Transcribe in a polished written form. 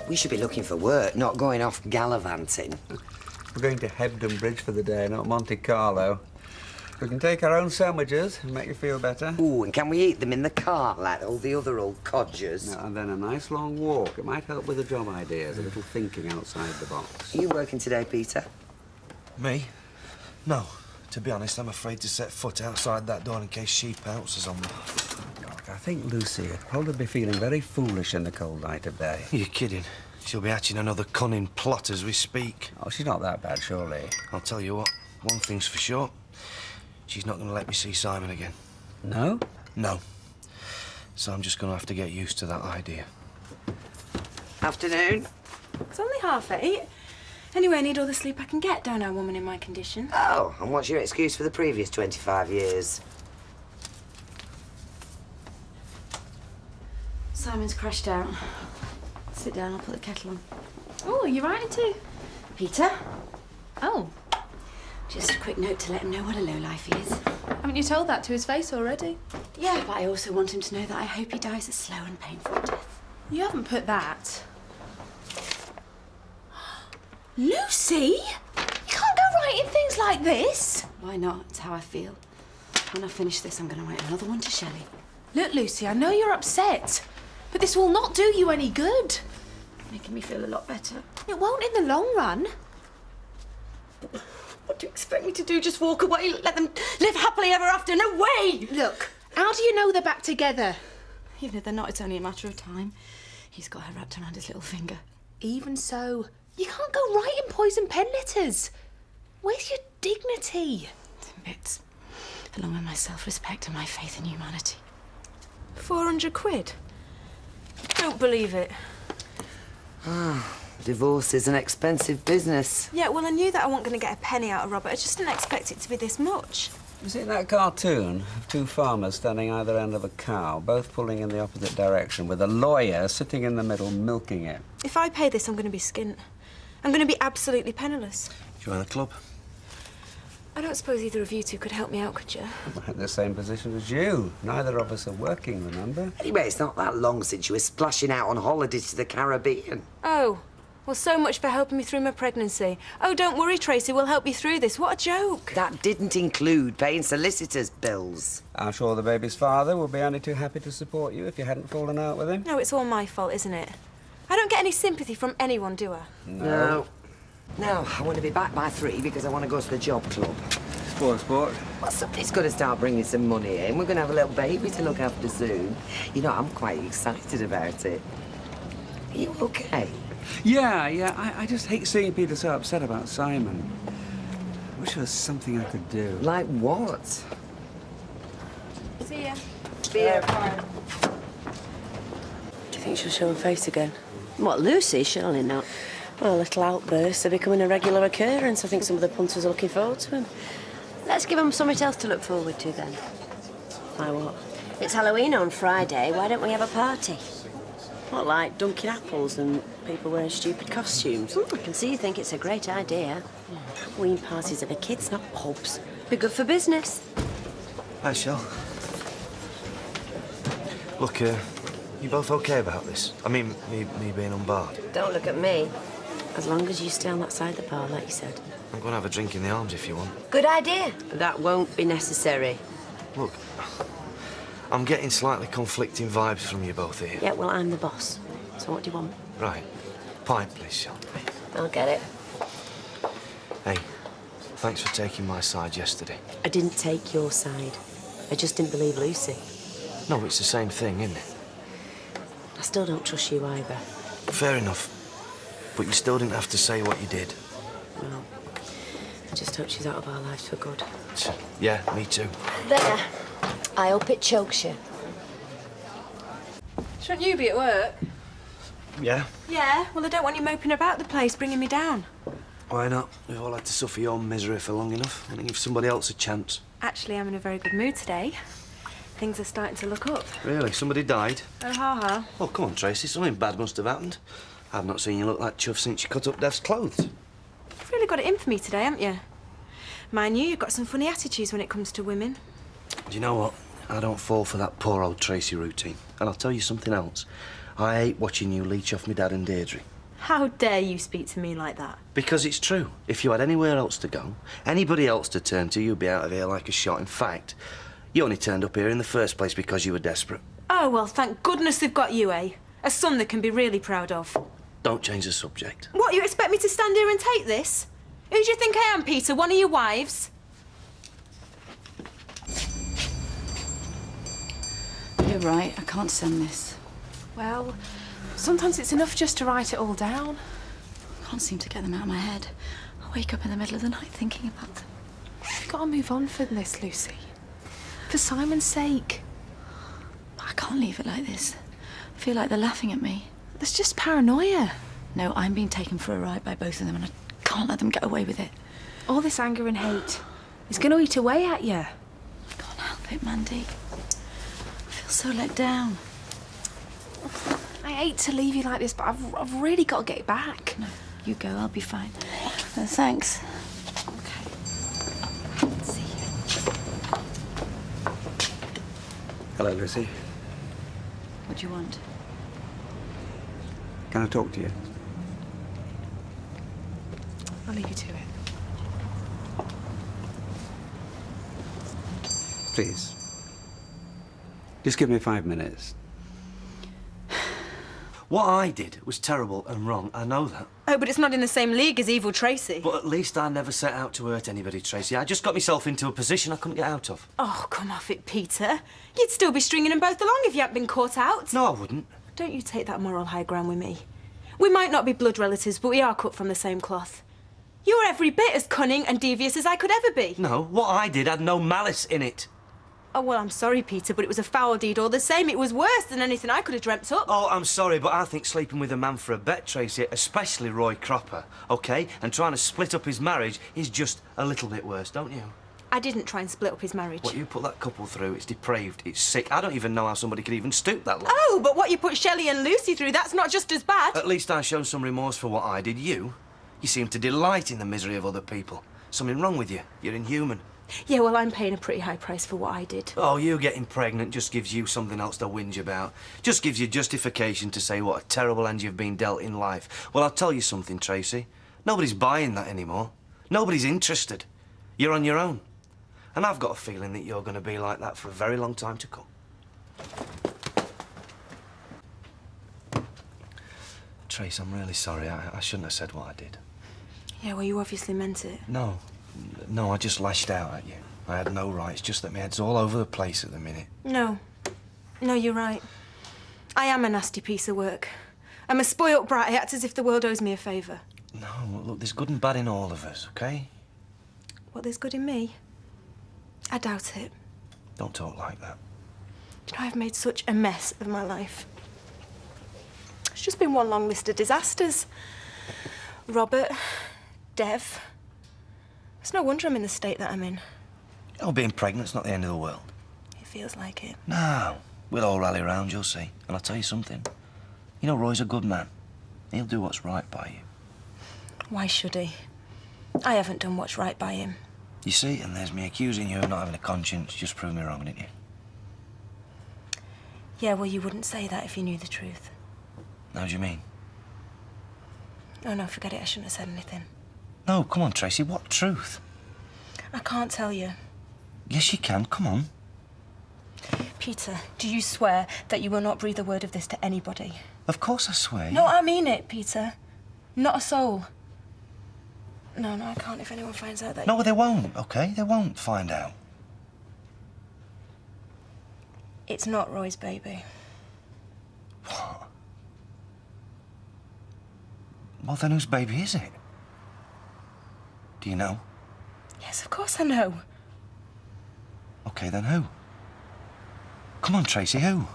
We should be looking for work, not going off gallivanting. We're going to Hebden Bridge for the day, not Monte Carlo. We can take our own sandwiches and make you feel better. Ooh, and can we eat them in the car like all the other old codgers? No, and then a nice long walk. It might help with the job ideas, a little thinking outside the box. Are you working today, Peter? Me? No. To be honest, I'm afraid to set foot outside that door in case she pounces on me. I think Lucy would probably be feeling very foolish in the cold light of day. You're kidding. She'll be hatching another cunning plot as we speak. Oh, she's not that bad, surely. I'll tell you what, one thing's for sure. She's not going to let me see Simon again. No? No. So I'm just going to have to get used to that idea. Afternoon. It's only 8:30. Anyway, I need all the sleep I can get, don't I, woman in my condition? Oh, and what's your excuse for the previous 25 years? Simon's crashed out. Sit down, I'll put the kettle on. Oh, are you writing too? Peter? Oh. Just a quick note to let him know what a lowlife he is. Haven't you told that to his face already? Yeah, but I also want him to know that I hope he dies a slow and painful death. You haven't put that. Lucy? You can't go writing things like this. Why not? It's how I feel. When I finish this, I'm going to write another one to Shelley. Look, Lucy, I know you're upset, but this will not do you any good. Making me feel a lot better. It won't in the long run. What do you expect me to do? Just walk away? Let them live happily ever after? No way! Look, how do you know they're back together? Even if they're not, it's only a matter of time. He's got her wrapped around his little finger. Even so, you can't go writing poison pen letters. Where's your dignity? It's in bits. Along with my self-respect and my faith in humanity. 400 quid? Don't believe it. Divorce is an expensive business. Yeah, well, I knew that I wasn't going to get a penny out of Robert. I just didn't expect it to be this much. You see that cartoon of two farmers standing either end of a cow, both pulling in the opposite direction, with a lawyer sitting in the middle milking it? If I pay this, I'm going to be skint. I'm going to be absolutely penniless. Join the club? I don't suppose either of you two could help me out, could you? We're in the same position as you. Neither of us are working, remember? Anyway, it's not that long since you were splashing out on holidays to the Caribbean. Oh, well, so much for helping me through my pregnancy. Oh, don't worry, Tracy, we'll help you through this. What a joke. That didn't include paying solicitors' bills. I'm sure the baby's father would be only too happy to support you if you hadn't fallen out with him. No, it's all my fault, isn't it? I don't get any sympathy from anyone, do I? No. Now, I want to be back by 3 because I want to go to the job club. Sport. Well, somebody's got to start bringing some money in. We're going to have a little baby to look after soon. You know, I'm quite excited about it. Are you okay? Yeah. I just hate seeing Peter so upset about Simon. I wish there was something I could do. Like what? See ya. See ya. Do you think she'll show her face again? What, Lucy? Surely not. Well, little outbursts are becoming a regular occurrence. I think some of the punters are looking forward to them. Let's give them something else to look forward to, then. Like what? It's Halloween on Friday. Why don't we have a party? What, like dunking apples and people wearing stupid costumes? I can see you think it's a great idea. Halloween parties are for kids, not pubs. Be good for business. Hi, Shell. Look, you both okay about this? I mean, me being unbarred. Don't look at me. As long as you stay on that side of the bar, like you said. I'm going to have a drink in the arms if you want. Good idea. That won't be necessary. Look, I'm getting slightly conflicting vibes from you both here. Yeah, well, I'm the boss. So what do you want? Right. Pint, please, Shell. I'll get it. Hey, thanks for taking my side yesterday. I didn't take your side. I just didn't believe Lucy. No, it's the same thing, isn't it? I still don't trust you either. Fair enough. But you still didn't have to say what you did. Well, I just hope she's out of our lives for good. Yeah, me too. There. I hope it chokes you. Shouldn't you be at work? Yeah? Yeah, well, I don't want you moping about the place, bringing me down. Why not? We've all had to suffer your misery for long enough. I think give somebody else a chance. Actually, I'm in a very good mood today. Things are starting to look up. Really? Somebody died? Oh, ha-ha. Oh, come on, Tracy. Something bad must have happened. I've not seen you look like chuff since you cut up Dev's clothes. You've really got it in for me today, haven't you? Mind you, you've got some funny attitudes when it comes to women. Do you know what? I don't fall for that poor old Tracy routine. And I'll tell you something else. I hate watching you leech off me dad and Deirdre. How dare you speak to me like that? Because it's true. If you had anywhere else to go, anybody else to turn to, you'd be out of here like a shot. In fact, you only turned up here in the first place because you were desperate. Oh, well, thank goodness they've got you, eh? A son they can be really proud of. Don't change the subject. What, you expect me to stand here and take this? Who do you think I am, Peter? One of your wives? You're right, I can't send this. Well, sometimes it's enough just to write it all down. I can't seem to get them out of my head. I wake up in the middle of the night thinking about them. You've got to move on from this, Lucy. For Simon's sake. I can't leave it like this. I feel like they're laughing at me. That's just paranoia. No, I'm being taken for a ride by both of them and I can't let them get away with it. All this anger and hate is going to eat away at you. I can't help it, Mandy. I feel so let down. I hate to leave you like this, but I've really got to get back. No, you go, I'll be fine. Thanks. Okay. See you. Hello, Lucy. What do you want? Can I talk to you? I'll leave you to it. Please. Just give me 5 minutes. What I did was terrible and wrong. I know that. Oh, but it's not in the same league as evil Tracy. But at least I never set out to hurt anybody, Tracy. I just got myself into a position I couldn't get out of. Oh, come off it, Peter. You'd still be stringing them both along if you hadn't been caught out. No, I wouldn't. Don't you take that moral high ground with me. We might not be blood relatives, but we are cut from the same cloth. You're every bit as cunning and devious as I could ever be. No, what I did had no malice in it. Oh, well, I'm sorry, Peter, but it was a foul deed all the same. It was worse than anything I could have dreamt up. Oh, I'm sorry, but I think sleeping with a man for a bet, Tracy, especially Roy Cropper, OK, and trying to split up his marriage is just a little bit worse, don't you? I didn't try and split up his marriage. What you put that couple through, it's depraved, it's sick. I don't even know how somebody could even stoop that low. Oh, but what you put Shelley and Lucy through, that's not just as bad. At least I showed some remorse for what I did. You seem to delight in the misery of other people. Something wrong with you. You're inhuman. Yeah, well, I'm paying a pretty high price for what I did. Oh, you getting pregnant just gives you something else to whinge about. Just gives you justification to say what a terrible hand you've been dealt in life. Well, I'll tell you something, Tracy. Nobody's buying that anymore. Nobody's interested. You're on your own. And I've got a feeling that you're going to be like that for a very long time to come. Trace, I'm really sorry. I shouldn't have said what I did. Yeah, well, you obviously meant it. No, I just lashed out at you. I had no right. It's just that my head's all over the place at the minute. No, you're right. I am a nasty piece of work. I'm a spoilt brat. I act as if the world owes me a favour. No, look, there's good and bad in all of us, OK? What, there's good in me? I doubt it. Don't talk like that. Do you know, I've made such a mess of my life. It's just been one long list of disasters. Robert, Dev. It's no wonder I'm in the state that I'm in. Oh, being pregnant's not the end of the world. It feels like it. No, we'll all rally round, you'll see. And I'll tell you something. You know, Roy's a good man. He'll do what's right by you. Why should he? I haven't done what's right by him. You see, and there's me accusing you of not having a conscience. Just proved me wrong, didn't you? Yeah, well, you wouldn't say that if you knew the truth. How do you mean? Oh, no, forget it. I shouldn't have said anything. No, come on, Tracy. What truth? I can't tell you. Yes, you can. Come on. Peter, do you swear that you will not breathe a word of this to anybody? Of course I swear. No, I mean it, Peter. Not a soul. No, I can't if anyone finds out that... No, they won't, OK? They won't find out. It's not Roy's baby. What? Well, then whose baby is it? Do you know? Yes, of course I know. OK, then who? Come on, Tracy, who?